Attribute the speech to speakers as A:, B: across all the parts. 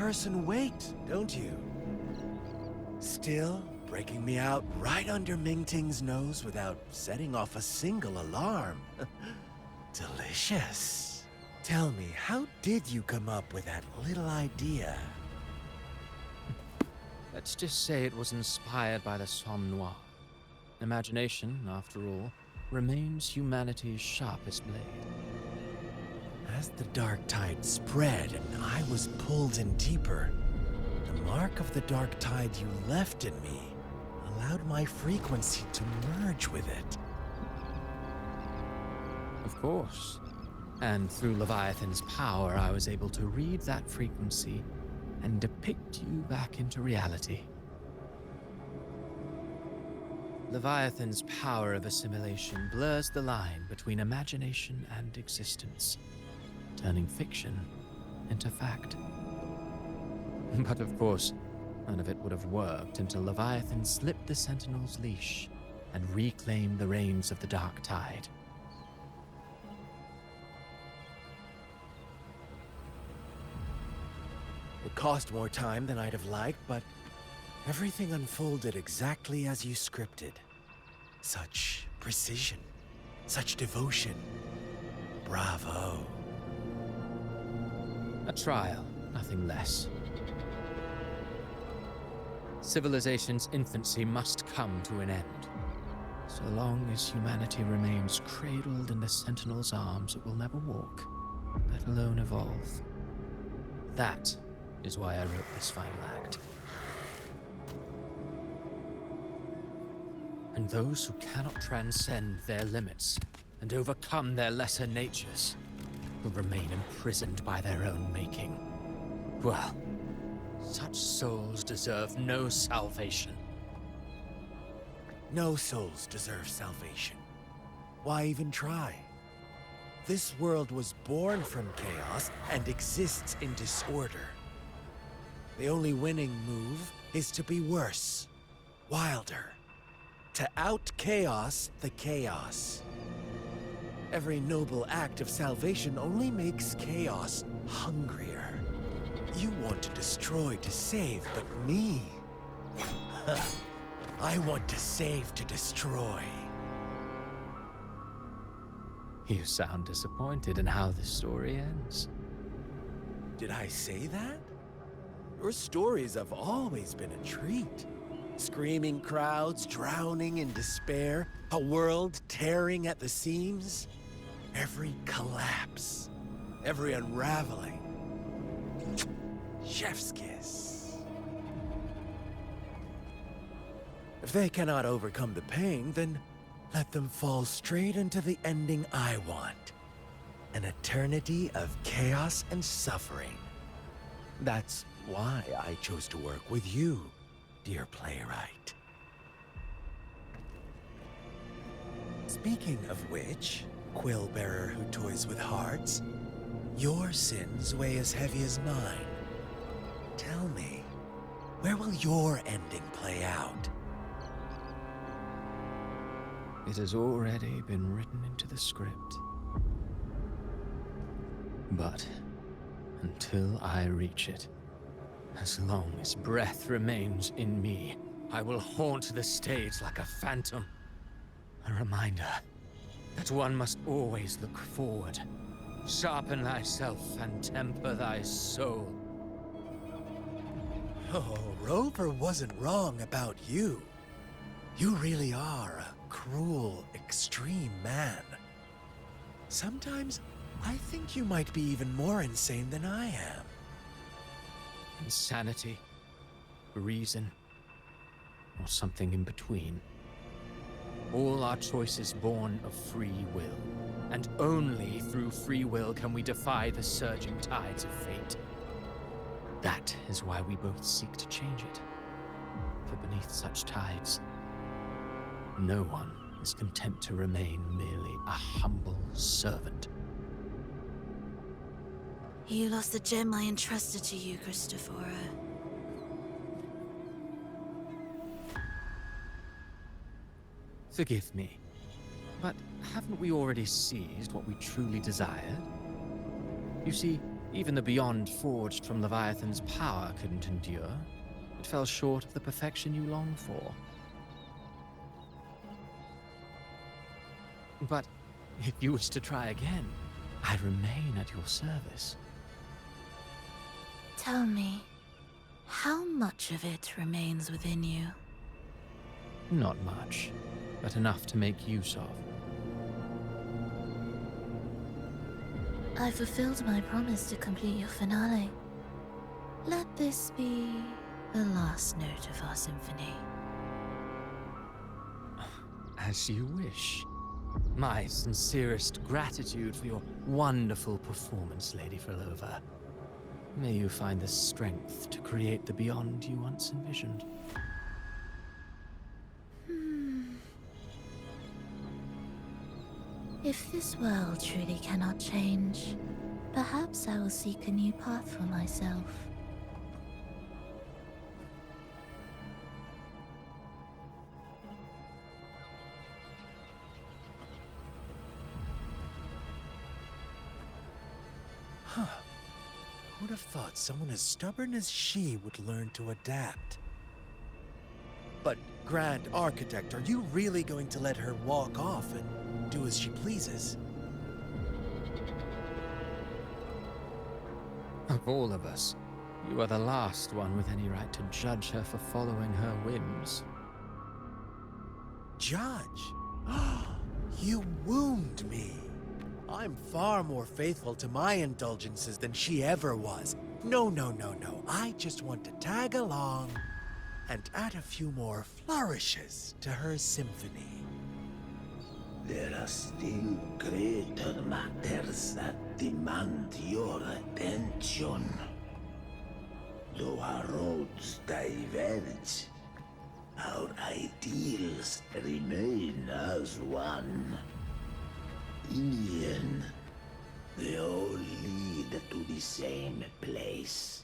A: person weight, don't you? Still, breaking me out right under Mingting's nose without setting off a single alarm. Delicious. Tell me, how did you come up with that little idea?
B: Let's just say it was inspired by the Somme Noir. Imagination, after all, remains humanity's sharpest blade.
A: As the dark tide spread and I was pulled in deeper, the mark of the dark tide you left in me allowed my frequency to merge with it.
B: Of course. And through Leviathan's power, I was able to read that frequency and depict you back into reality. Leviathan's power of assimilation blurs the line between imagination and existence, turning fiction into fact. But of course, none of it would have worked until Leviathan slipped the Sentinel's leash and reclaimed the reins of the Dark Tide.
A: It cost more time than I'd have liked, but everything unfolded exactly as you scripted. Such precision, such devotion. Bravo.
B: A trial, nothing less. Civilization's infancy must come to an end. So long as humanity remains cradled in the Sentinel's arms, it will never walk, let alone evolve. That is why I wrote this final act. And those who cannot transcend their limits and overcome their lesser natures will remain imprisoned by their own making. Well, such souls deserve no salvation.
A: No souls deserve salvation. Why even try? This world was born from chaos and exists in disorder. The only winning move is to be worse, wilder, to out-chaos the chaos. Every noble act of salvation only makes chaos hungrier. You want to destroy to save, but me? I want to save to destroy.
B: You sound disappointed in how this story ends.
A: Did I say that? Your stories have always been a treat. Screaming crowds drowning in despair, a world tearing at the seams. Every collapse, every unraveling. Chef's kiss. If they cannot overcome the pain, then let them fall straight into the ending I want. An eternity of chaos and suffering. That's why I chose to work with you, dear playwright. Speaking of which, quill-bearer who toys with hearts, your sins weigh as heavy as mine. Tell me, where will your ending play out?
B: It has already been written into the script. But until I reach it, as long as breath remains in me, I will haunt the stage like a phantom. A reminder that one must always look forward. Sharpen thyself and temper thy soul.
A: Oh, Rover wasn't wrong about you. You really are a cruel, extreme man. Sometimes I think you might be even more insane than I am.
B: Insanity, reason, or something in between. All our choices born of free will, and only through free will can we defy the surging tides of fate. That is why we both seek to change it. For beneath such tides, no one is content to remain merely a humble servant.
C: You lost the gem I entrusted to you, Christophora.
B: Forgive me, but haven't we already seized what we truly desired? You see, Even the beyond forged from Leviathan's power couldn't endure. It fell short of the perfection you long for. But if you wish to try again, I remain at your service.
C: Tell me, how much of it remains within you?
B: Not much, but enough to make use of.
C: I fulfilled my promise to complete your finale. Let this be the last note of our symphony.
B: As you wish. My sincerest gratitude for your wonderful performance, Lady Frolova. May you find the strength to create the beyond you once envisioned.
C: If this world truly cannot change, perhaps I will seek a new path for myself.
A: Huh. Who'd have thought someone as stubborn as she would learn to adapt? But, Grand Architect, are you really going to let her walk off and do as she pleases?
B: Of all of us, you are the last one with any right to judge her for following her whims.
A: Judge? You wound me. I'm far more faithful to my indulgences than she ever was. No. I just want to tag along and add a few more flourishes to her symphony.
D: There are still greater matters that demand your attention. Though our roads diverge, our ideals remain as one. In the end, they all lead to the same place.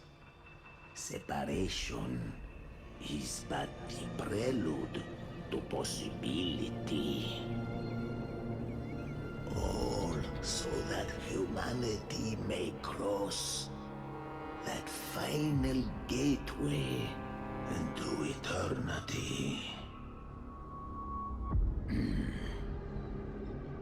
D: Separation is but the prelude to possibility. All so that humanity may cross that final gateway into eternity.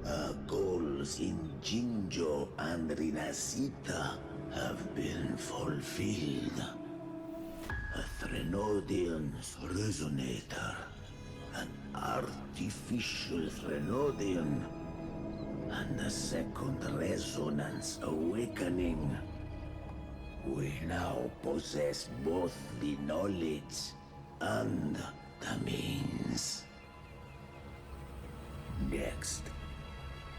D: Our goals in Jinjo and Rinasita have been fulfilled. A Threnodian's resonator, an artificial Threnodian, and a second resonance awakening. We now possess both the knowledge and the means. Next,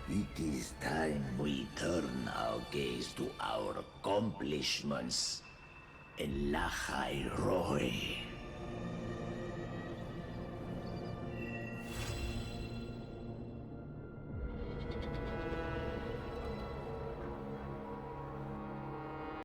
D: it is time we turn our gaze to our accomplishments in Lahai Roy.